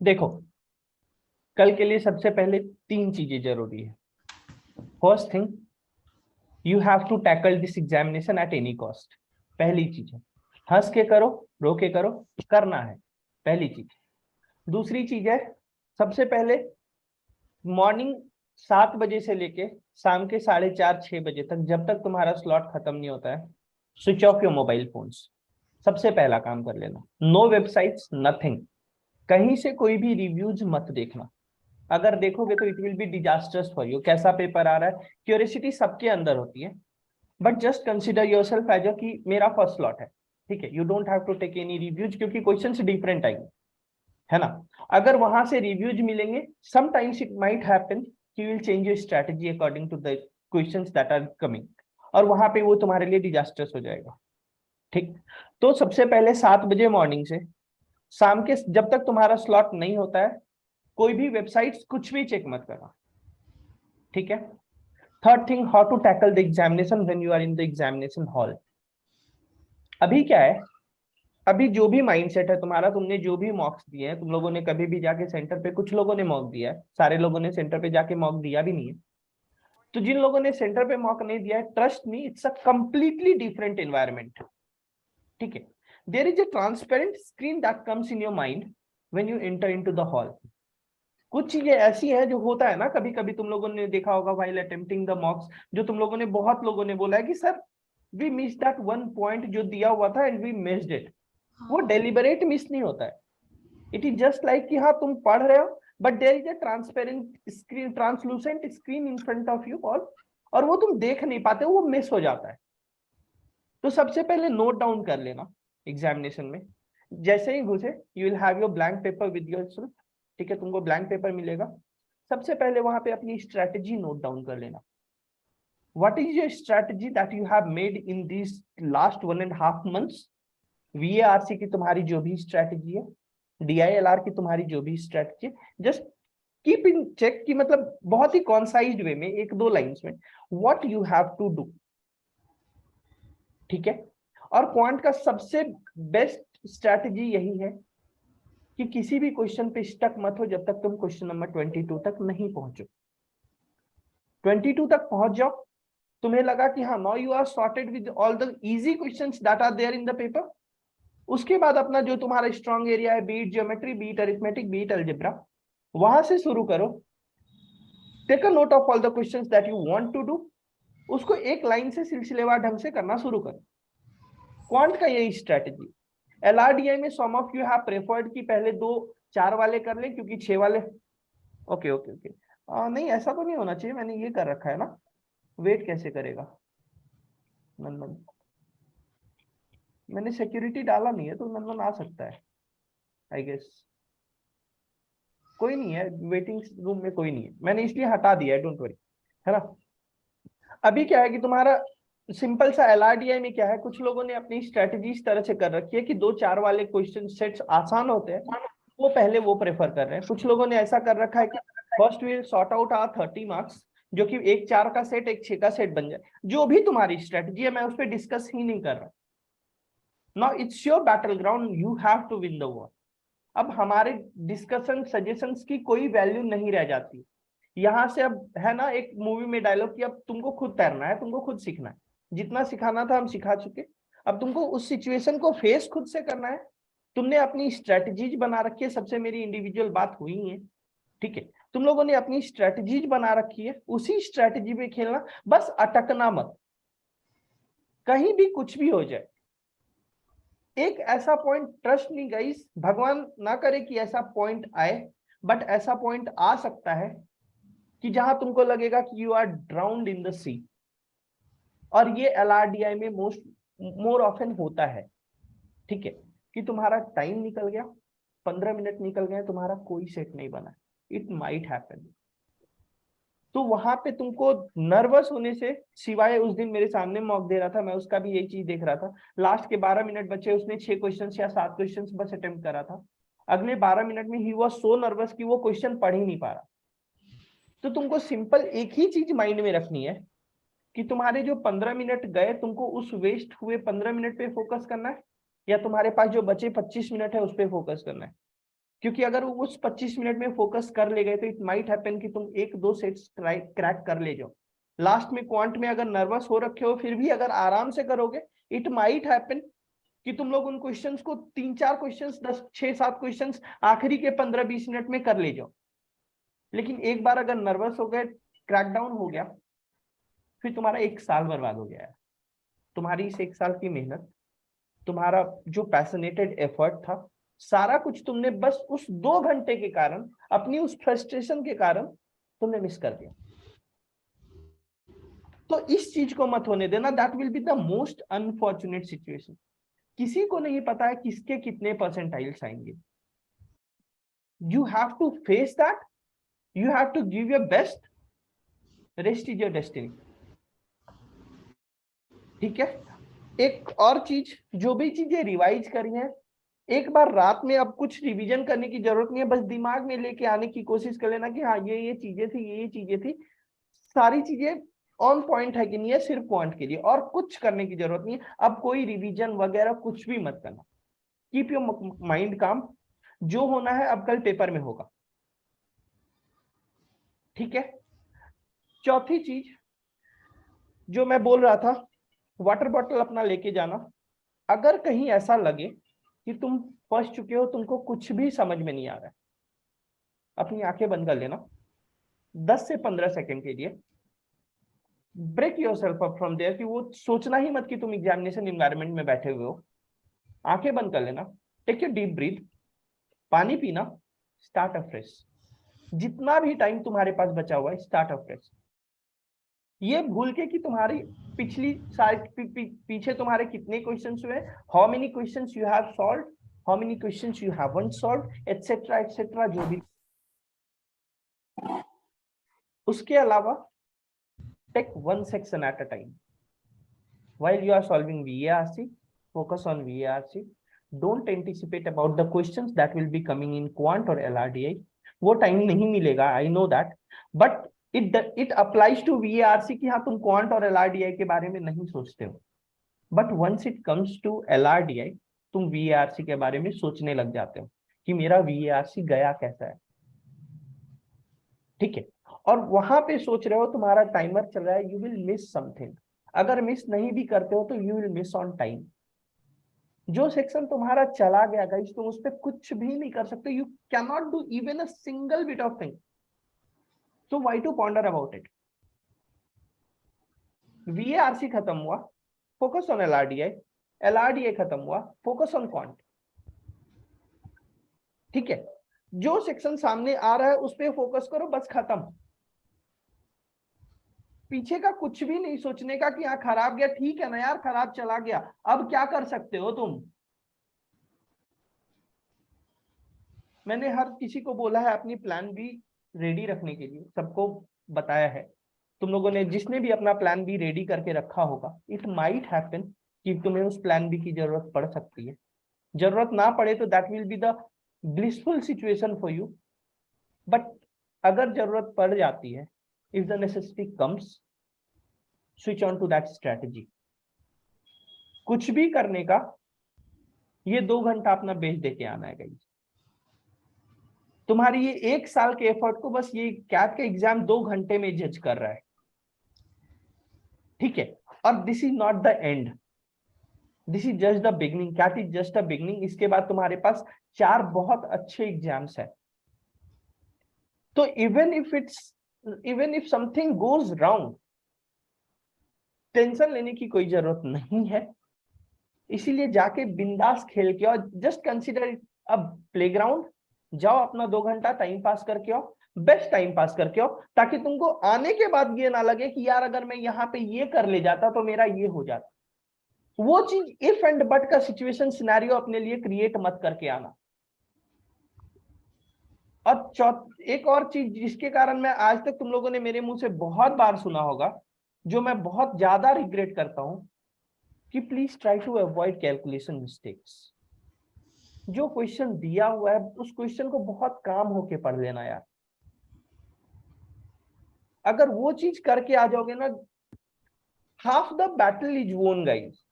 देखो, कल के लिए सबसे पहले तीन चीजें जरूरी है। First thing, you have to tackle this examination at any cost. पहली चीज है, हंस के करो, रो के करो, करना है, पहली चीज। दूसरी चीज है, सबसे पहले मॉर्निंग 7 बजे से लेके शाम के 4:30-6 बजे तक, जब तक तुम्हारा स्लॉट खत्म नहीं होता है, switch off your mobile phones. सबसे पहला काम कर लेना। No websites, nothing. कहीं से कोई भी रिव्यूज मत देखना। अगर देखोगे तो it will be disasters for you. कैसा पेपर आ रहा है, क्यूरियोसिटी सबके अंदर होती है, but just consider yourself as कि मेरा फर्स्ट स्लॉट है, ठीक है। You don't have to take any reviews, क्योंकि क्वेश्चंस डिफरेंट आएंगे, है ना। अगर वहां से रिव्यूज मिलेंगे, समटाइम्स इट माइट हैपन कि you will change your strategy according to the questions that are coming, और वहां पे वो तुम्हारे लिए डिजास्टर्स हो जाएगा, ठीक। तो सबसे पहले 7 बजे मॉर्निंग से शाम के जब तक तुम्हारा स्लॉट नहीं होता है, कोई भी वेबसाइट्स कुछ भी चेक मत करना, ठीक है। Third thing, how to tackle the examination when you are in the examination hall. अभी क्या है, अभी जो भी माइंडसेट है तुम्हारा, तुमने जो भी मॉक्स दिए हैं, तुम लोगों ने कभी भी जाके सेंटर पे, कुछ लोगों ने मॉक दिया है, सारे लोगों ने सेंटर पे जाके मॉक दिया भी नहीं है। तो जिन लोगों ने सेंटर पे मॉक नहीं दिया है, trust me, it's a completely different environment, ठीक है। There is a transparent screen that comes in your mind when you enter into the hall. कुछ चीजें ऐसी हैं जो होता है ना, कभी कभी तुम लोगों ने देखा होगा व्हाइल अटेम्प्टिंग द मॉक्स, जो तुम लोगों ने, बहुत लोगों ने बोला है कि sir we miss that one point जो दिया हुआ था एंड वी मिस्ड इट। वो डेलिबरेट मिस नहीं होता है। इट इज जस्ट लाइक कि हाँ तुम पढ़ रहे हो, but there is a transparent screen, translucent screen in front of you all, और वो तुम देख नहीं पाते, वो मिस हो जाता है। तो सबसे पहले नोट डाउन कर लेना एग्जामिनेशन में। जैसे ही घुसे, you will have your blank paper with yourself, ठीक है। तुमको ब्लैंक पेपर मिलेगा। सबसे पहले वहां पे अपनी स्ट्रेटेजी नोट डाउन कर लेना। What is your strategy that you have made in this last 1.5 months। वीएआरसी की तुम्हारी जो भी स्ट्रेटेजी है, डीआईएलआर की तुम्हारी जो भी स्ट्रेटेजी है, जस्ट कीप इन चेक की, मतलब बहुत ही कॉन्साइज्ड वे में, 1-2 लाइंस में, what you have to do, ठीक है। और क्वांट का सबसे बेस्ट स्ट्रेटेजी यही है कि किसी भी क्वेश्चन पे स्टक मत हो जब तक तुम क्वेश्चन नंबर 22 तक नहीं पहुंचो। 22 तक पहुंच जाओ, तुम्हें लगा कि हाँ now you are sorted with all the easy questions that are there in the paper. उसके बाद अपना जो तुम्हारा स्ट्रॉन्ग एरिया है, be it geometry, be it arithmetic, be it algebra, वहां से शुरू करो। Take a note of all the questions that you want to do, उसको एक लाइन से सिलसिलेवार ढंग से करना शुरू करो। क्वांट का यही स्ट्रेटेजी। एलआरडीआई में सम ऑफ यू हैव प्रेफर्ड कि पहले 2 4 वाले कर लें, क्योंकि 6 वाले, ओके ओके ओके, नहीं ऐसा तो नहीं होना चाहिए, मैंने ये कर रखा है ना। वेट कैसे करेगा नंदन, मैंने सिक्योरिटी डाला नहीं है तो नंदन आ सकता है, आई गेस। कोई नहीं है वेटिंग रूम में, कोई नहीं है, मैंने इसलिए हटा दिया है, डोंट वरी, है ना। अभी क्या है कि तुम्हारा सिंपल सा एलआरडीआई में क्या है, कुछ लोगों ने अपनी स्ट्रेटेजी इस तरह से कर रखी है कि 2 4 वाले क्वेश्चन सेट्स आसान होते हैं, वो पहले वो प्रेफर कर रहे हैं। कुछ लोगों ने ऐसा कर रखा है कि first will sort out our 30 marks, जो कि एक 4 का सेट, एक 6 का सेट बन जाए। जो भी तुम्हारी स्ट्रेटेजी है, मैं उस पर डिस्कस ही नहीं कर रहा। Now it's your battle ground, you have to win the war. अब हमारे डिस्कशन सजेशंस की कोई वैल्यू नहीं रह जाती यहां से। अब है ना एक मूवी में डायलॉग कि अब तुमको खुद तैरना है, तुमको खुद सीखना है। जितना सिखाना था हम सिखा चुके, अब तुमको उस सिचुएशन को फेस खुद से करना है। तुमने अपनी स्ट्रेटजीज बना रखी है, सबसे मेरी इंडिविजुअल बात हुई है, ठीक है। तुम लोगों ने अपनी स्ट्रेटजीज बना रखी है, उसी स्ट्रेटजी में खेलना, बस अटकना मत, कहीं भी कुछ भी हो जाए। एक ऐसा पॉइंट, ट्रस्ट मी गाइस, भगवान ना करे कि ऐसा पॉइंट आए, बट ऐसा पॉइंट आ सकता है कि जहां तुमको लगेगा कि you are drowned in the sea. और ये एलआरडीआई में मोर ऑफन होता है, ठीक है। कि तुम्हारा टाइम निकल गया, 15 मिनट निकल गए, तुम्हारा कोई सेट नहीं बना, इट माइट हैपन। तो वहां पे तुमको नर्वस होने से सिवाय, उस दिन मेरे सामने मॉक दे रहा था, मैं उसका भी यही चीज देख रहा था। लास्ट के 12 मिनट बचे, उसने 6 क्वेश्चन या 7 क्वेश्चन बस अटेम्प्ट करा था। अगले 12 मिनट में ही वॉज सो नर्वस कि वो क्वेश्चन पढ़ ही नहीं पा रहा। तो तुमको सिंपल एक ही चीज माइंड में रखनी है कि तुम्हारे जो 15 मिनट गए, तुमको उस वेस्ट हुए 15 मिनट पे फोकस करना है, या तुम्हारे पास जो बचे 25 मिनट है उस पर फोकस करना है। क्योंकि अगर उस 25 मिनट में फोकस कर ले गए तो इट माइट हैपन कि तुम एक दो सेट्स क्रैक कर ले जाओ। लास्ट में क्वांट में अगर नर्वस हो रखे हो फिर भी अगर आराम से करोगे, इट माइट हैपन कि तुम लोग उन क्वेश्चंस को 3-4 क्वेश्चंस 10-6-7 क्वेश्चंस आखिरी के 15-20 मिनट में कर ले जाओ। लेकिन एक बार अगर नर्वस हो गए, क्रैकडाउन हो गया, फिर तुम्हारा 1 साल बर्बाद हो गया है। तुम्हारी इस 1 साल की मेहनत, तुम्हारा जो पैशनेटेड एफर्ट था, सारा कुछ तुमने बस उस 2 घंटे के कारण, अपनी उस फ्रस्ट्रेशन के कारण तुमने मिस कर दिया। तो इस चीज को मत होने देना। That will be the most unfortunate situation. किसी को नहीं पता है किसके कितने परसेंटाइल्स आएंगे। You have to face that, you have to give your best, rest is your destiny. ठीक है। एक और चीज, जो भी चीजें रिवाइज करी है, एक बार रात में अब कुछ रिवीजन करने की जरूरत नहीं है, बस दिमाग में लेके आने की कोशिश कर लेना कि हाँ ये चीजें थी, ये चीजें थी, सारी चीजें ऑन पॉइंट है कि नहीं है, सिर्फ क्वांट के लिए, और कुछ करने की जरूरत नहीं है। अब कोई रिवीजन वगैरह कुछ भी मत करना। कीप योर माइंड काम। जो होना है अब कल पेपर में होगा। ठीक है। चौथी चीज जो मैं बोल रहा था, वाटर बॉटल अपना लेके जाना। अगर कहीं ऐसा लगे कि तुम फंस चुके हो, तुमको कुछ भी समझ में नहीं आ रहा है, अपनी आंखें बंद कर लेना 10 से 15 सेकंड के लिए। Break yourself up from there, कि वो सोचना ही मत कि तुम एग्जामिनेशन एनवायरनमेंट में बैठे हुए हो। आंखें बंद कर लेना, टेक ए डीप ब्रीथ, पानी पीना, स्टार्ट अफ्रेश। जितना भी टाइम तुम्हारे पास बचा हुआ है, स्टार्ट अफ्रेश। ये भूल के कि तुम्हारी पिछली पीछे तुम्हारे कितने क्वेश्चंस हुए, how many questions you have solved, how many questions you haven't solved, etcetera etcetera, जो भी। उसके अलावा take one section at a time. While you are solving VARC, focus on VARC. Don't anticipate about the questions that will be coming in quant or LRDI. वो time नहीं मिलेगा, I know that, but it applies to VARC कि हाँ तुम quant और LRDI के बारे में नहीं सोचते हो, but once it comes to LRDI, तुम VARC के बारे में सोचने लग जाते हो कि मेरा VARC गया कैसा है। ठीक है। और वहां पे सोच रहे हो, तुम्हारा टाइमर चल रहा है, यू विल मिस समथिंग। अगर मिस नहीं भी करते हो तो you will miss on time. जो सेक्शन तुम्हारा चला गया गाइस, तुम उस पर कुछ भी नहीं कर सकते। You can not do even a single bit of thing. So why to ponder about it. VARC खत्म हुआ, फोकस ऑन LRDI। LRDI खत्म हुआ, फोकस ऑन क्वांट। ठीक है। जो सेक्शन सामने आ रहा है उस पर फोकस करो, बस खत्म। पीछे का कुछ भी नहीं सोचने का कि हाँ खराब गया, ठीक है ना यार, खराब चला गया, अब क्या कर सकते हो तुम। मैंने हर किसी को बोला है अपनी प्लान बी रेडी रखने के लिए, सबको बताया है। तुम लोगों ने जिसने भी अपना प्लान बी रेडी करके रखा होगा, इट माइट हैपन कि तुम्हें उस प्लान बी की जरूरत पड़ सकती है। जरूरत ना पड़े तो that will be the blissful situation for you. But अगर जरूरत पड़ जाती है, if the necessity comes, switch on to that strategy. कुछ भी करने का, ये 2 घंटा अपना बेच दे के आना है गाइस। तुम्हारी ये 1 साल के एफर्ट को बस ये कैट का एग्जाम 2 घंटे में जज कर रहा है। ठीक है। और this is not the end, this is just the beginning. CAT is just a beginning. इसके बाद तुम्हारे पास 4 बहुत अच्छे एग्जाम्स है। तो even if something goes wrong, tension लेने की कोई जरूरत नहीं है। इसीलिए जाके बिंदास खेल के और जस्ट कंसिडर इट अब प्लेग्राउंड। जाओ अपना 2 घंटा टाइम पास करके आओ, बेस्ट टाइम पास करके आओ, ताकि तुमको आने के बाद ये ना लगे कि यार अगर मैं यहाँ पे ये कर ले जाता तो मेरा ये हो जाता। वो चीज इफ एंड बट का सिचुएशन सिनेरियो अपने लिए क्रिएट मत करके आना। और एक और चीज जिसके कारण मैं आज तक तुम लोगों ने मेरे मुंह से बहुत बार सुना होगा, जो मैं बहुत ज्यादा रिग्रेट करता हूं, कि please try to avoid calculation mistakes. जो क्वेश्चन दिया हुआ है उस क्वेश्चन को बहुत काम होके पढ़ लेना यार। अगर वो चीज करके आ जाओगे ना, हाफ द बैटल इज वोन गाइस।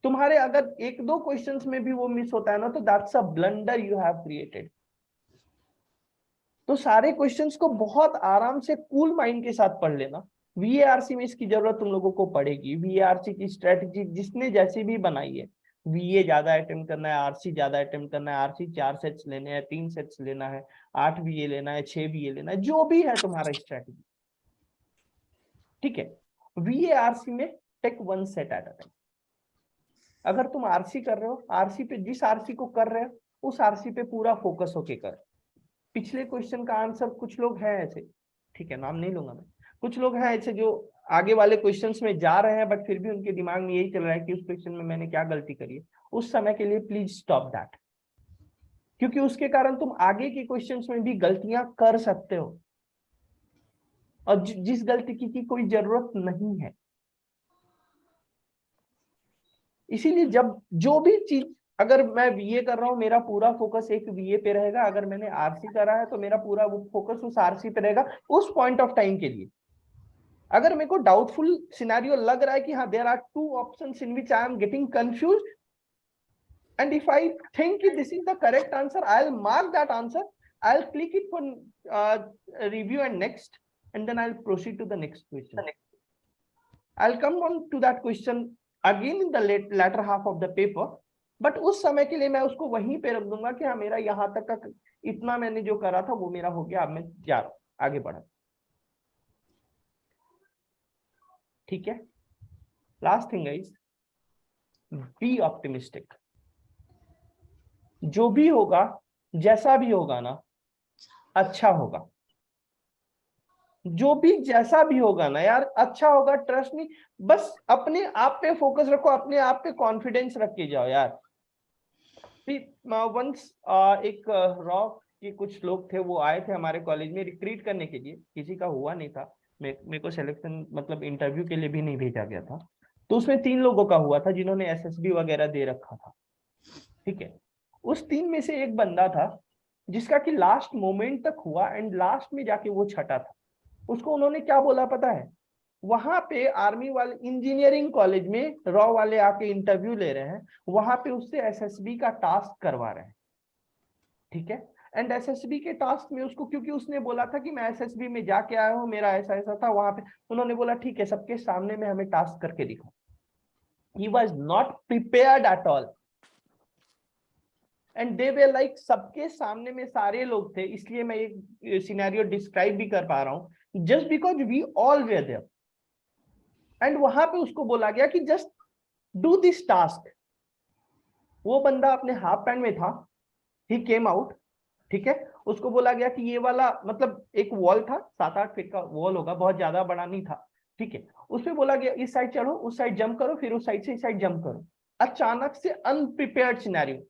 तुम्हारे अगर 1-2 क्वेश्चंस में भी वो मिस होता है ना, तो that's a blunder you have created. तो सारे क्वेश्चंस को बहुत आराम से कूल माइंड के साथ पढ़ लेना। वीएआरसी में इसकी जरूरत तुम लोगों को पड़ेगी। वीएआरसी की स्ट्रेटजी जिसने जैसी भी बनाई है, वीए ज्यादा अटेम्प्ट करना है, आरसी ज्यादा अटेम्प्ट करना है, आरसी 4 सेट्स लेने हैं, 3 सेट्स लेना है, 8 वीए लेना है, 6 वीए लेना है, जो भी है तुम्हारा स्ट्रेटजी, ठीक है। वीएआरसी में take 1 set at a time. अगर तुम आरसी कर रहे हो, आरसी पे, जिस आरसी को कर रहे हो उस आरसी पे पूरा फोकस होके कर। पिछले क्वेश्चन का आंसर कुछ लोग हैं ऐसे, ठीक है, नाम नहीं लूंगा मैं, कुछ लोग हैं ऐसे जो आगे वाले क्वेश्चंस में जा रहे हैं बट फिर भी उनके दिमाग में यही चल रहा है कि उस क्वेश्चन में मैंने क्या गलती करी है। उस समय के लिए प्लीज स्टॉप दैट, क्योंकि उसके कारण तुम आगे के क्वेश्चंस में भी गलतियां कर सकते हो और जिस गलती की कोई जरूरत नहीं है। इसीलिए जब जो भी चीज, अगर मैं बीए कर रहा हूं मेरा पूरा फोकस एक बीए पे रहेगा, अगर मैंने आरसी करा है तो मेरा पूरा फोकस उस आरसी पे रहेगा उस पॉइंट ऑफ टाइम के लिए। अगर मेरे को डाउटफुल सिनेरियो लग रहा है कि हाँ there are 2 options in which I am getting confused, and if I think this is the correct answer, I'll mark that answer, I'll click it for review and next, and then I'll proceed to the next question. I'll come on to that question again in the latter half of the paper, but उस समय के लिए मैं उसको वहीं पे रख दूंगा कि हाँ मेरा यहाँ तक का इतना मैंने जो करा था वो मेरा हो गया, अब मैं जा रहा हूँ आगे बढ़ा। ठीक है, last thing is be optimistic. जो भी होगा, जैसा भी होगा ना, अच्छा होगा। जो भी जैसा भी होगा ना यार, अच्छा होगा, ट्रस्ट मी। बस अपने आप पे फोकस रखो, अपने आप पे कॉन्फिडेंस रख के जाओ यार। वंस एक रॉ के कुछ लोग थे, वो आए थे हमारे कॉलेज में रिक्रूट करने के लिए, किसी का हुआ नहीं था, मेरे को सिलेक्शन मतलब इंटरव्यू के लिए भी नहीं भेजा गया था। तो उसमें 3 लोगों का हुआ था जिन्होंने एसएसबी वगैरह दे रखा था, ठीक है। उस 3 में से एक बंदा था जिसका कि लास्ट मोमेंट तक हुआ एंड लास्ट में जाके वो छटा था। उसको उन्होंने क्या बोला पता है? वहां पे आर्मी वाले इंजीनियरिंग कॉलेज में रॉ वाले आके इंटरव्यू ले रहे हैं, वहां पे उससे एसएसबी का टास्क करवा रहे हैं, ठीक है। एंड एसएसबी के टास्क में उसको, क्योंकि उसने बोला था कि मैं एसएसबी में जाके आया हूं, मेरा ऐसा ऐसा था वहां पे, उन्होंने बोला ठीक है सबके सामने में हमें टास्क करके दिखाओ। He was not prepared at all and they way like, सबके सामने में सारे लोग थे, इसलिए मैं एक सिनेरियो डिस्क्राइब भी कर पा रहा हूं, just because we all were there. And वहां पे उसको बोला गया कि जस्ट डू दिस टास्क। वो बंदा अपने हाफ पैंट में था, ही केम आउट, ठीक है। उसको बोला गया कि ये वाला मतलब एक वॉल था, 7-8 फीट का वॉल होगा, बहुत ज्यादा बड़ा नहीं था, ठीक है। उसमें बोला गया इस साइड चढ़ो, उस साइड जंप करो, फिर उस साइड से इस साइड जंप करो। अचानक से अनप्रिपेयर्ड scenario,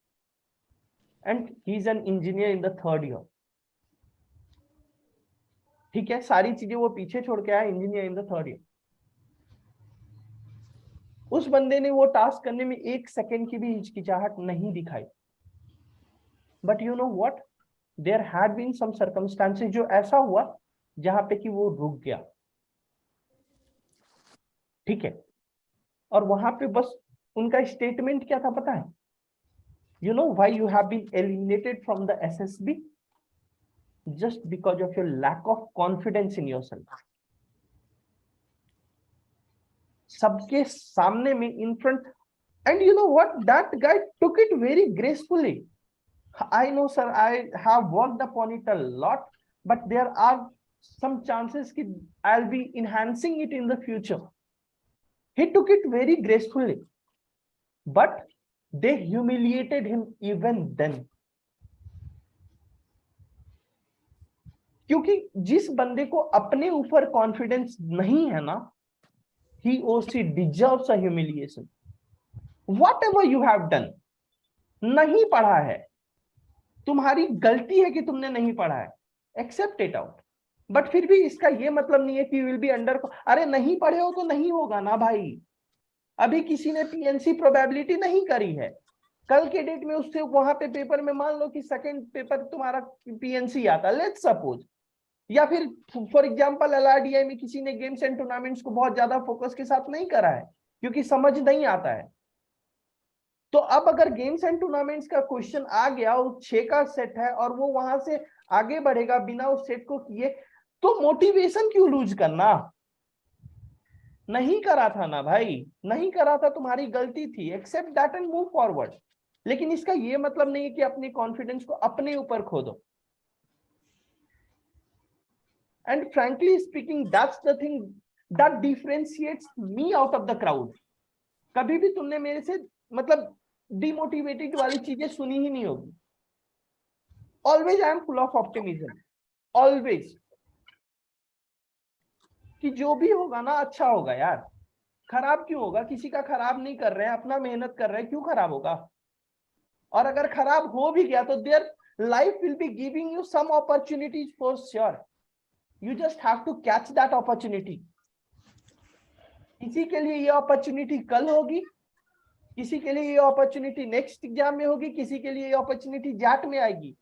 and he is an engineer in the 3rd year, ठीक है। सारी चीजें वो पीछे छोड़ के आया, engineer in the 3rd year. उस बंदे ने वो टास्क करने में 1 सेकेंड की भी हिचकिचाहट नहीं दिखाई। But you know what, there had been some circumstances जो ऐसा हुआ जहां पे कि वो रुक गया, ठीक है। और वहां पे बस उनका स्टेटमेंट क्या था पता है? You know why you have been eliminated from the SSB? Just because of your lack of confidence in yourself. सबके सामने में in front, and you know what, that guy took it very gracefully. I know sir, I have worked upon it a lot, but there are some chances that I'll be enhancing it in the future. He took it very gracefully, but they humiliated him even then. क्योंकि जिस बंदे को अपने ऊपर confidence नहीं है ना, he or she deserves a humiliation. Whatever you have done, नहीं पढ़ा है, तुम्हारी गलती है कि तुमने नहीं पढ़ा है, एक्सेप्ट इट आउट। बट फिर भी इसका ये मतलब नहीं है कि विल बी अंडर, अरे नहीं पढ़े हो तो नहीं होगा ना भाई। अभी किसी ने पीएनसी प्रोबेबिलिटी नहीं करी है, कल के डेट में उससे वहां पे पेपर में मान लो कि सेकंड पेपर तुम्हारा पीएनसी आता, लेट्स सपोज, या फिर फॉर एग्जांपल एलआरडीआई में किसी ने गेम्स एंड टूर्नामेंट्स को बहुत ज्यादा फोकस के साथ नहीं करा है क्योंकि समझ नहीं आता है, तो अब अगर गेम्स एंड टूर्नामेंट्स का क्वेश्चन आ गया, उस 6 का सेट है और वो वहां से आगे बढ़ेगा बिना उस सेट को किए, तो मोटिवेशन क्यों लूज करना? नहीं करा था ना भाई, नहीं करा था, तुम्हारी गलती थी, accept that and move forward. लेकिन इसका ये मतलब नहीं है कि अपनी कॉन्फिडेंस को अपने ऊपर खो दो। And frankly speaking, that's the thing that differentiates me out of the crowd. कभी भी तुमने मेरे से मतलब डिमोटिवेटेड वाली चीजें सुनी ही नहीं होगी। Always I am full of optimism, always, कि जो भी होगा ना अच्छा होगा यार। खराब क्यों होगा? किसी का खराब नहीं कर रहे हैं, अपना मेहनत कर रहे हैं, क्यों खराब होगा? और अगर खराब हो भी गया तो there life will be giving you some opportunities for sure, you just have to catch that opportunity. किसी के लिए ये अपॉर्चुनिटी कल होगी, किसी के लिए ये अपॉर्चुनिटी नेक्स्ट एग्जाम में होगी, किसी के लिए ये अपॉर्चुनिटी जैट में आएगी।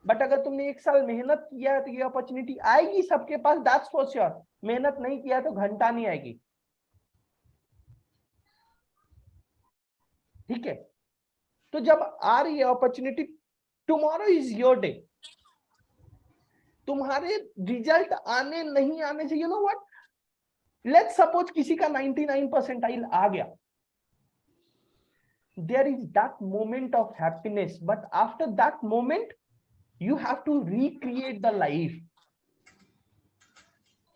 बट अगर तुमने 1 साल मेहनत किया है तो ये अपॉर्चुनिटी आएगी सबके पास, दैट्स फॉर श्योर। मेहनत नहीं किया तो घंटा नहीं आएगी। ठीक है, तो जब आ रही है opportunity, tomorrow is your day. तुम्हारे रिजल्ट आने नहीं आने से, you know what, let's suppose किसी का 99 परसेंटाइल आ गया, there is that moment of happiness, but after that moment you have to recreate the life.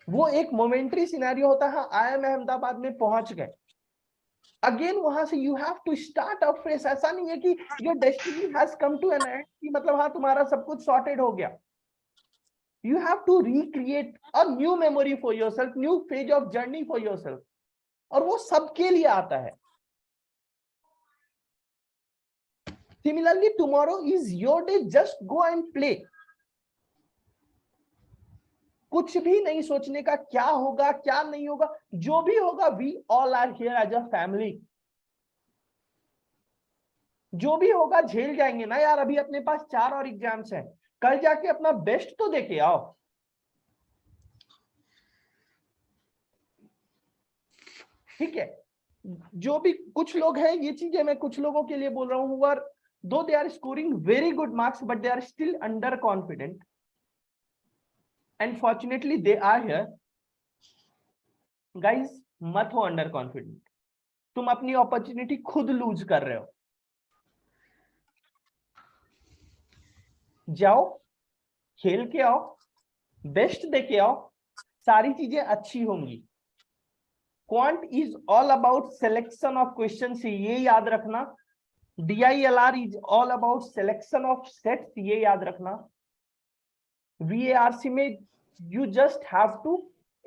वो एक मोमेंट्री सिनेरियो होता है, IIM अहमदाबाद में पहुंच गए, अगेन वहां से you have to start a fresh. ऐसा नहीं है कि your destiny has come to an end, कि मतलब हाँ तुम्हारा सब कुछ सॉर्टेड हो गया। You have to recreate a new memory for yourself, new phase of journey for yourself, और वो सबके लिए आता है। Similarly, tomorrow is your day, just go and play। कुछ भी नहीं सोचने का क्या होगा क्या नहीं होगा, जो भी होगा we all are here as a family। जो भी होगा झेल जाएंगे ना यार, अभी अपने पास 4 और एग्जाम्स हैं, कल जाके अपना बेस्ट तो देके आओ। ठीक है, जो भी कुछ लोग हैं, ये चीजें मैं कुछ लोगों के लिए बोल रहा हूँ, और दो they are scoring very good marks but they are still under confident, and fortunately they are here. Guys, मत हो अंडर कॉन्फिडेंट, तुम अपनी अपॉर्चुनिटी खुद लूज कर रहे हो। जाओ, खेल के आओ, बेस्ट दे के आओ, सारी चीजें अच्छी होंगी। Quant is all about selection of question, ये याद रखना। DILR is all about selection of sets, ये याद रखना। VARC में you just have to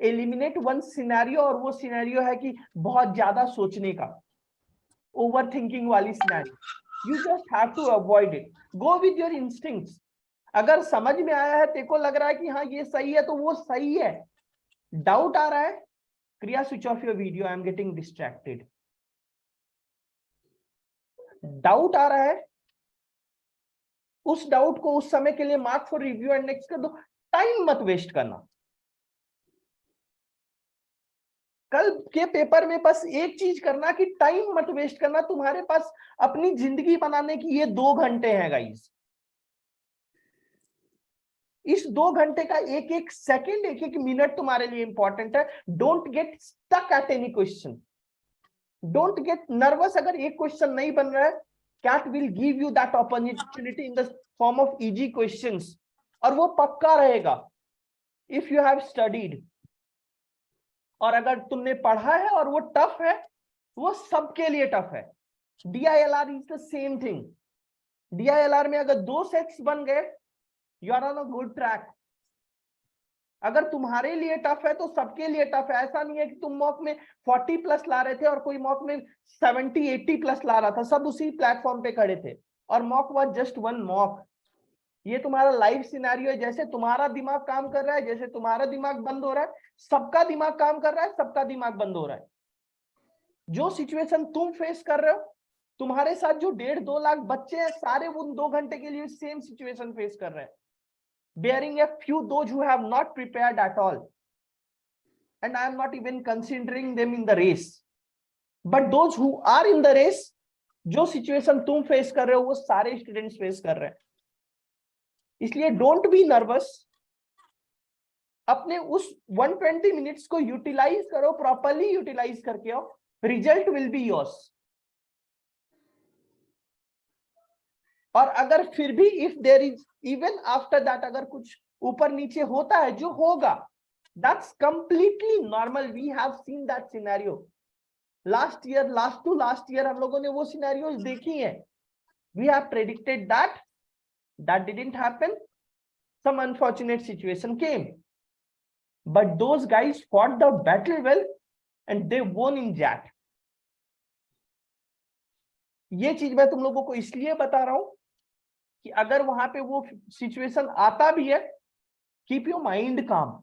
eliminate one scenario, और वो सिनेरियो है कि बहुत ज्यादा सोचने का, ओवर थिंकिंग वाली scenario. You just have to avoid it, go with your instincts. अगर समझ में आया है, तेको लग रहा है कि हाँ ये सही है, तो वो सही है। डाउट आ रहा है, Kriya switch off your video, I am getting distracted. Doubt आ रहा है, उस डाउट को उस समय के लिए mark for review and next कर दो। टाइम मत वेस्ट करना। कल के पेपर में बस एक चीज करना कि टाइम मत वेस्ट करना। तुम्हारे पास अपनी जिंदगी बनाने की ये 2 घंटे हैं गाइस। इस 2 घंटे का एक एक सेकेंड, एक एक मिनट तुम्हारे लिए इंपॉर्टेंट है। Don't get stuck at any question, don't get nervous अगर एक क्वेश्चन नहीं बन रहा है। CAT will give you that opportunity in the form of easy questions, और वो पक्का रहेगा इफ यू हैव स्टडीड। और अगर तुमने पढ़ा है और वो टफ है, वो सबके लिए टफ है। DILR is the same thing. DILR में अगर 2 सेट्स बन गए, you are on a good track. अगर तुम्हारे लिए टफ है तो सबके लिए टफ है। ऐसा नहीं है कि तुम मॉक में 40 प्लस ला रहे थे और कोई मॉक में 70 80 प्लस ला रहा था, सब उसी प्लेटफॉर्म पे खड़े थे, और mock was just one mock. ये तुम्हारा लाइव सिनेरियो है। जैसे तुम्हारा दिमाग काम कर रहा है, जैसे तुम्हारा दिमाग बंद हो रहा है, सबका दिमाग काम कर रहा है, सबका दिमाग बंद हो रहा है। जो सिचुएशन तुम फेस कर रहे हो, तुम्हारे साथ जो 1.5-2 लाख बच्चे हैं, सारे उन 2 घंटे के लिए सेम सिचुएशन फेस कर रहे हैं, bearing a few those who have not prepared at all, and I am not even considering them in the race, but those who are in the race, जो सिचुएशन तुम face कर रहे हो वो सारे स्टूडेंट्स फेस कर रहे हैं, इसलिए डोंट बी नर्वस। अपने उस 120 मिनट्स को यूटिलाइज करो, प्रॉपरली यूटिलाइज करके आओ, रिजल्ट विल बी योर्स। और अगर फिर भी if there is even after that अगर कुछ ऊपर नीचे होता है, जो होगा, that's completely normal. We have seen that scenario last year, last to last year हम लोगों ने वो सिनेरियोज देखी है। We have predicted that, that didn't happen, some unfortunate situation came, but those guys fought the battle well and they won in JAT. ये चीज मैं तुम लोगों को इसलिए बता रहा हूं कि अगर वहां पे वो सिचुएशन आता भी है, keep your mind calm.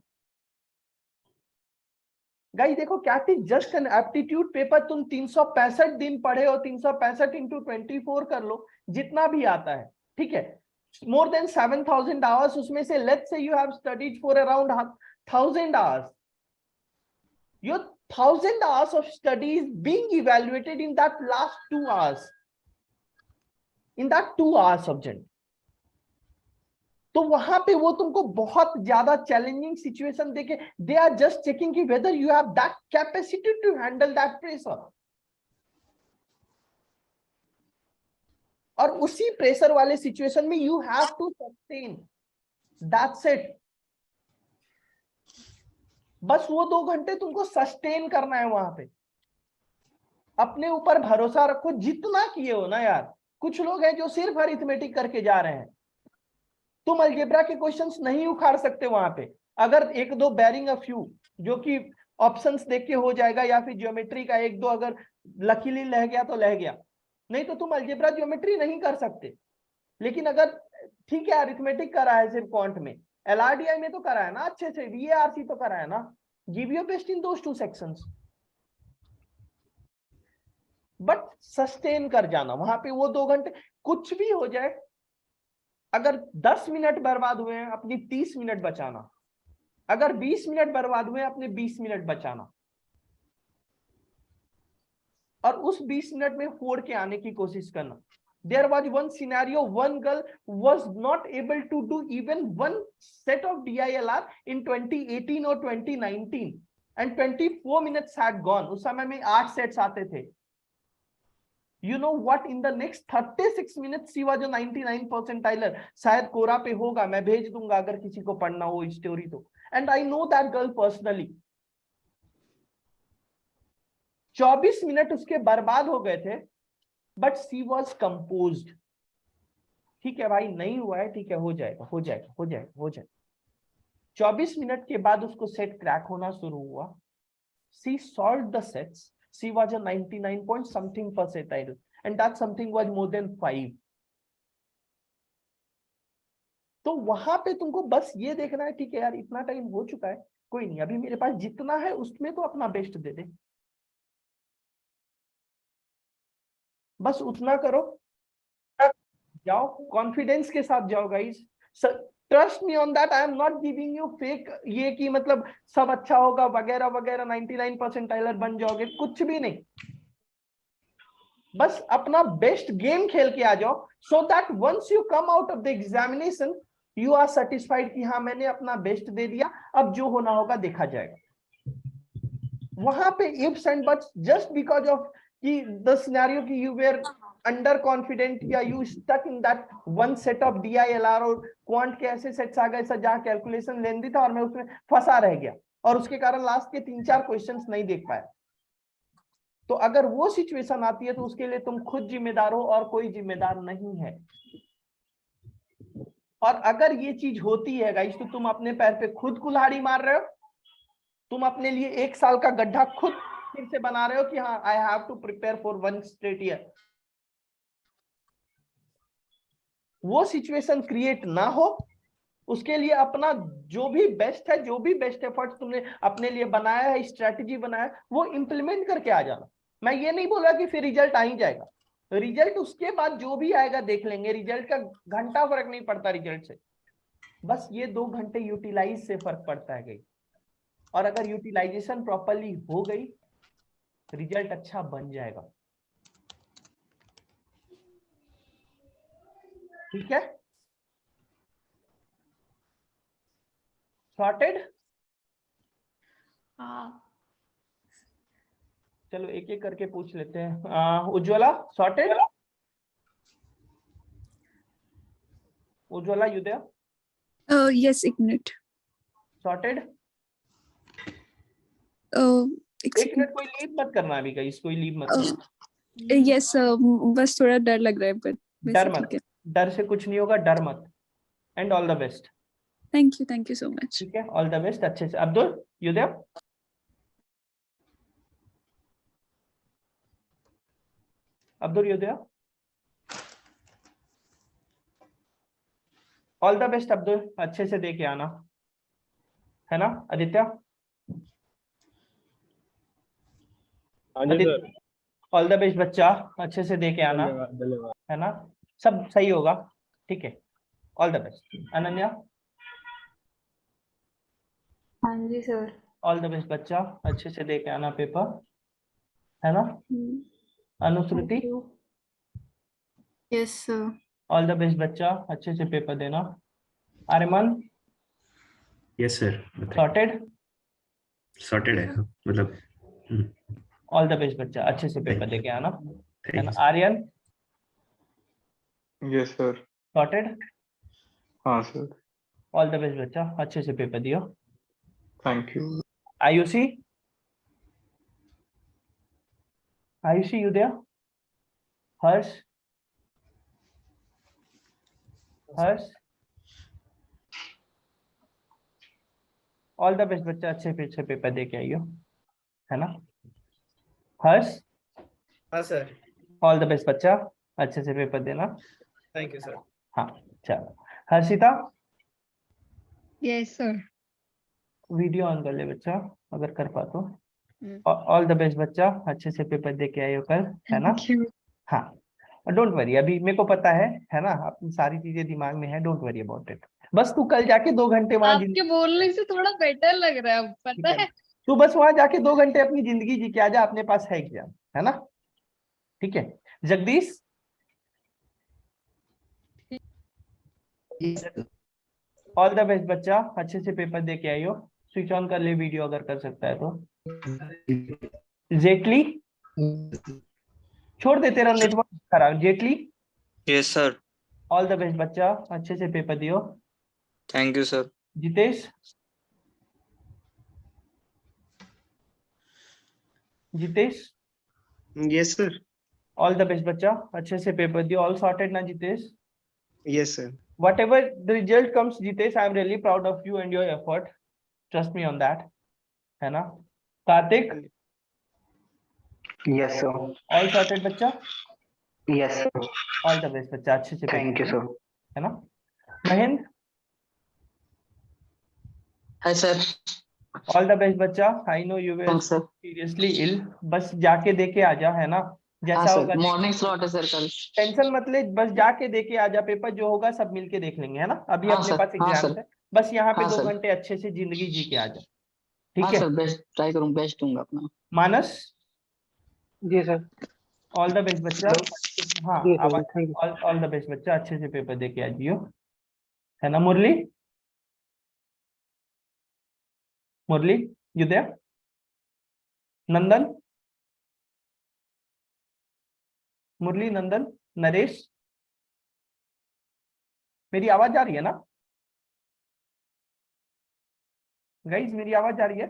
Guys देखो, CAT is just an aptitude paper. तुम 365 दिन पढ़े हो, 365 इंटू 24 कर लो, जितना भी आता है, ठीक है, more than 7,000 hours, उसमें से let's say you have studied for around 1,000 hours. Your 1,000 hours of study is being evaluated in that last 2 hours, in that 2 hours subject. तो वहां पे वो तुमको बहुत ज्यादा चैलेंजिंग सिचुएशन देके, they are just checking कि whether you have that capacity to handle that pressure. और उसी प्रेशर वाले सिचुएशन में you have to sustain, that's it. बस वो 2 घंटे तुमको सस्टेन करना है वहां पे। अपने ऊपर भरोसा रखो, जितना किए हो ना यार। कुछ लोग हैं जो सिर्फ अरिथमेटिक करके जा रहे हैं, तुम अलजेब्रा के क्वेश्चंस नहीं उखाड़ सकते वहां पे। अगर 1-2 बैरिंग अ फ्यू जो कि ऑप्शंस देख के हो जाएगा, या फिर ज्योमेट्री का 1-2 अगर लकीली लह गया तो लह गया, नहीं तो तुम अलजेब्रा ज्योमेट्री नहीं कर सकते। लेकिन अगर ठीक है अरिथमेटिक करा है सिर्फ क्वांट में, एलआरडीआई में तो करा है ना अच्छे से, वीएआरसी तो करा है ना, give your best in those 2 sections, but sustain कर जाना वहां पे। वो 2 घंटे कुछ भी हो जाए, अगर 10 मिनट बर्बाद हुए हैं, अपनी 30 मिनट बचाना। अगर 20 मिनट बर्बाद हुए, अपने 20 मिनट बचाना, और उस 20 मिनट में फोड़ के आने की कोशिश करना। There was one scenario, one girl was not able to do even one set of DILR in 2018 or 2019 and 24 minutes had gone. उस समय में 8 सेट्स आते थे। You know what? In the next 36 minutes she was a 99 percentiler. शायद कोरा पे होगा, मैं भेज दूंगा अगर किसी को पढ़ना हो स्टोरी तो। And I know that girl personally. 24 minute उसके बर्बाद हो गए थे, बट सी वॉज कंपोज्ड। ठीक है भाई, नहीं हुआ है, ठीक है, हो जाएगा हो जाएगा हो जाएगा हो जाएगा। 24 मिनट के बाद उसको सेट क्रैक होना शुरू हुआ। She solve the sets, she was a 99 point something percentile and that something was more than 5. तो वहां पे तुमको बस ये देखना है, ठीक है यार इतना टाइम हो चुका है, कोई नहीं, अभी मेरे पास जितना है उसमें तो अपना बेस्ट दे दे, बस उतना करो, जाओ कॉन्फिडेंस के साथ जाओ guys. Trust me on that, I am not giving you fake ये कि मतलब सब अच्छा होगा वगैरह वगैरह, 99 परसेंटाइलर बन जाओगे, कुछ भी नहीं। बस अपना बेस्ट गेम खेल के आ जाओ, so that once you come out of the examination you are satisfied कि हाँ मैंने अपना बेस्ट दे दिया, अब जो होना होगा देखा जाएगा। वहां पे ifs and buts just because of कि द सिनेरियो कि यू वेर अंडर कॉन्फिडेंट या you stuck in that one set of DILR और क्वांट के ऐसे सेट्स आ गए जहां कैलकुलेशन लेंदी था और मैं उसमें फंसा रह गया और उसके कारण लास्ट के 3-4 क्वेश्चंस नहीं देख पाया। तो अगर वो सिचुएशन आती है तो उसके लिए तुम खुद जिम्मेदार हो और कोई जिम्मेदार नहीं है। और अगर ये चीज होती है गाइस तो तुम अपने पैर पे खुद कुल्हाड़ी मार रहे हो, तुम अपने लिए 1 साल का गड्ढा खुद फिर से बना रहे हो कि हाँ I have to prepare for 1 straight year. वो सिचुएशन क्रिएट ना हो उसके लिए अपना जो भी बेस्ट है, जो भी बेस्ट एफर्ट्स तुमने अपने लिए बनाया है, स्ट्रेटेजी बनाया है, वो इंप्लीमेंट करके आ जाना। मैं ये नहीं बोल रहा कि फिर रिजल्ट आ ही जाएगा, रिजल्ट उसके बाद जो भी आएगा देख लेंगे, रिजल्ट का घंटा फर्क नहीं पड़ता रिजल्ट से, बस ये 2 घंटे यूटिलाइज से फर्क पड़ता है गई। और अगर यूटिलाइजेशन प्रॉपरली हो गई रिजल्ट अच्छा बन जाएगा। ठीक है, सॉर्टेड। चलो एक एक करके पूछ लेते हैं। उज्ज्वला सॉर्टेड, उज्ज्वला युदया Yes, एक मिनट। सॉर्टेड। एक एक मिनट, कोई लीव मत करना अभी गाइस, कोई लीव मत करना। यस, बस थोड़ा डर लग रहा है, बट डर वैसे मत, ठीक है। डर से कुछ नहीं होगा, डर मत। And all the best. Thank you so much. ठीक है, ऑल द बेस्ट, अच्छे से। अब्दुल युदया, अब्दुल युदया, ऑल द बेस्ट अब्दुल, अच्छे से दे के आना, है ना। Aditya, Aditya all the best बच्चा, अच्छे से दे के आना, धन्यवाद। है ना, सब सही होगा। ठीक है, ऑल द बेस्ट। अनन्या, हाँ जी सर। ऑल द बेस्ट बच्चा, अच्छे से दे के आना पेपर, है ना। Anushruti, yes sir. All the best बच्चा, अच्छे से पेपर देना। Aryaman, yes sir. Sorted, sorted है, मतलब ऑल द बेस्ट बच्चा, अच्छे से पेपर दे के आना, है थैंक ना। You. Aryan, yes sir. Sorted, हाँ सर। ऑल द बेस्ट बच्चा, अच्छे से पेपर दियो। Thank you. Ayushi, Ayushi you there? Harsh, Harsh, all the best बच्चा, अच्छे पेपर दे के आइयो, है ना। हर्ष, हाँ सर। ऑल द बेस्ट बच्चा, अच्छे से पेपर देना। Thank you sir. हाँ चलो। Harshita, yes sir. Video on कर ले बच्चा, अगर कर पा तो। ऑल द बेस्ट बच्चा, अच्छे से पेपर दे के आइयो कल, है ना। हाँ, डोंट वरी, अभी मेरे को पता है ना, अपनी सारी चीजें दिमाग में है, डोंट वरी अबाउट इट। बस तू कल जाके 2 घंटे वहां आपके बोलने से थोड़ा बेटर लग रहा है, पता है। तू बस वहां जाके 2 घंटे अपनी जिंदगी जी के आ जा, अपने पास है एग्जाम, है ना। ठीक है, जगदीश, ऑल द बेस्ट बच्चा, अच्छे से पेपर दे के आइयो। स्विच ऑन कर ले वीडियो अगर कर सकता है तो। जेटली, छोड़ दे, तेरा नेटवर्क खराब। Jaitley, yes sir. All the best बच्चा, अच्छे से पेपर दियो। Thank you sir. Jitesh, Jitesh, yes sir. All the best बच्चा, अच्छे से पेपर दियो। ऑल सॉर्टेड ना Jitesh? Yes sir. Whatever the result comes, Jitesh, I am really proud of you and your effort. Trust me on that. है ना। Kartik, yes sir. All sorted बच्चा? Yes sir. All the best बच्चा, अच्छे से thank you sir. है ना। Mahendra, hi sir. All the best बच्चा, I know you were thanks sir. Seriously ill, बस जाके देके आ जा, है ना। हाँ जैसा सर, होगा मॉर्निंग स्लॉट है सर कल। टेंशन मत ले, बस जाके देके आ जा पेपर, जो होगा सब मिलके देख लेंगे, है ना। अभी हाँ अपने सर, पास हाँ एग्जाम सर। है, बस यहाँ पे हाँ 2 सर। घंटे अच्छे से जिंदगी जी के आ जा, हाँ ठीक है। सर, बेस्ट ट्राई करूँ, बेस्ट दूंगा अपना। मानस, जी सर। ऑल द बेस्ट बच्चा। हाँ, जी सर, आवाज, thank you. All the best बच्चा, अच्छे से पेपर दे के आ जियो, है ना। मुरली, मुरली यू देयर? नंदन, मुरली, नंदन, नरेश, मेरी आवाज आ रही है ना गाइस? मेरी आवाज आ रही है?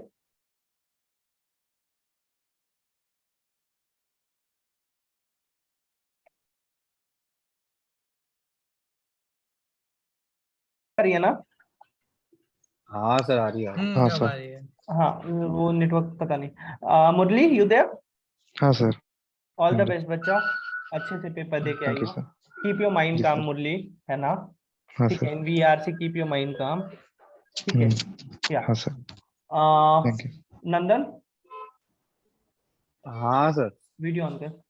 आ रही है ना? हाँ सर, आ रही है। हाँ सर। हाँ, वो नेटवर्क पता नहीं। मुरली यू देयर? हाँ सर। ऑल द बेस्ट बच्चा, अच्छे से पेपर दे के थैंक यू आइयो। सर। कीप योर माइंड जी काम सर। मुरली, है ना। हाँ ठीक है, सर। एनवीआर से कीप योर माइंड काम, ठीक है। या हाँ सर। Thank you. नंदन, हाँ सर। वीडियो ऑन कर।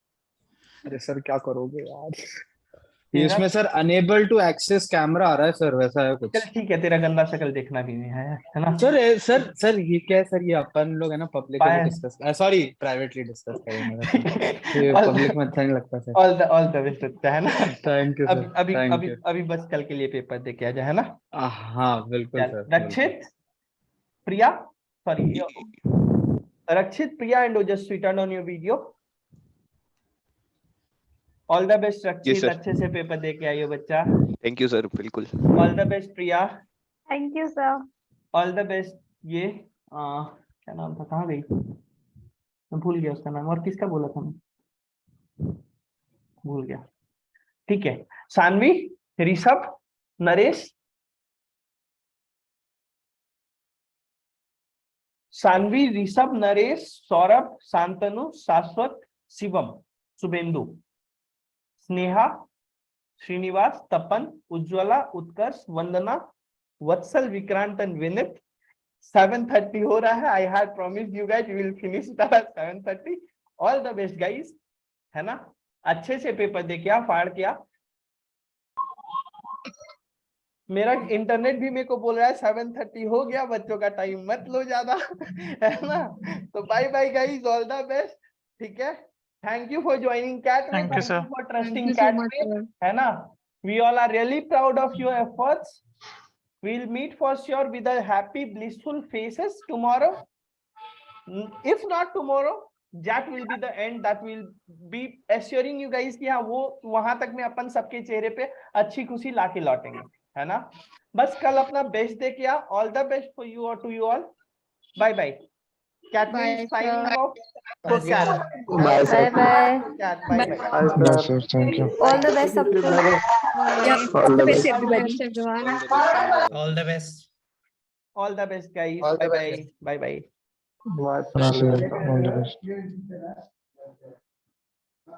अरे सर क्या करोगे यार। इसमें sir enable to access camera आ रहा है सर, वैसा है कुछ। चल ठीक है, तेरा गंदा शक्ल देखना भी नहीं है ना? सर ये क्या है सर, ये अपन लोग है ना पब्लिक में Bye. Discuss, sorry privately discuss करेंगे। ये पब्लिक में अच्छा नहीं लगता सर। ऑल द बेस्ट बच्चा, है ना? थैंक यू अभी सर, अभी थैंक अभी यू। अभी बस कल के लिए पेपर दे के आ जा, है ना? हाँ बिल्कुल चल, sir. Rakshit, Priya, sorry, Rakshit, Priya and Ojasvi, turn on your video. All the best Rakshit, sir. अच्छे से पेपर दे के आइयो बच्चा। थैंक यू सर, बिल्कुल। All the best Priya, thank you sir. All the best. ये क्या नाम था, कहाँ गई, मैं भूल गया उसका नाम, और किसका बोला था मैं, भूल गया। ठीक है, सानवी, ऋषभ, नरेश, सानवी, ऋषभ, नरेश, सौरभ, शांतनु, शाश्वत, शिवम, शुभेंदु, स्नेहा, श्रीनिवास, तपन, उज्ज्वला, उत्कर्ष, वंदना, वत्सल, विक्रांत एंड विनित। 7:30 हो रहा है। I had promised you guys we will finish it at 7:30। All the best guys, है ना? अच्छे से पेपर दे के आ, फाड़ के आ। मेरा इंटरनेट भी मेरे को बोल रहा है 7:30 हो गया, बच्चों का टाइम मत लो ज्यादा, है ना? तो bye bye guys, all the best. ठीक है, thank you for joining CAT, Thank you, sir. For trusting Thank you so CAT, much, sir. है ना? We all are really proud of your efforts. We'll meet for sure with a happy, blissful faces tomorrow. If not tomorrow, that will be the end. That will be assuring you guys कि हाँ वो वहां तक में अपन सबके चेहरे पे अच्छी खुशी लाके लौटेंगे, है ना? बस कल अपना बेस्ट दे किया। All the best for you और to you all. Bye bye. Catherine Bye, signing sir. off for Cat. Bye, sir. Bye bye. Cat, bye bye. Bye, sir. Thank you. All the best up to Yeah, All the the best best. everybody. everyone. All the best. All the best guys. All the Bye best. bye. Bye bye. Bye, sir. All the best.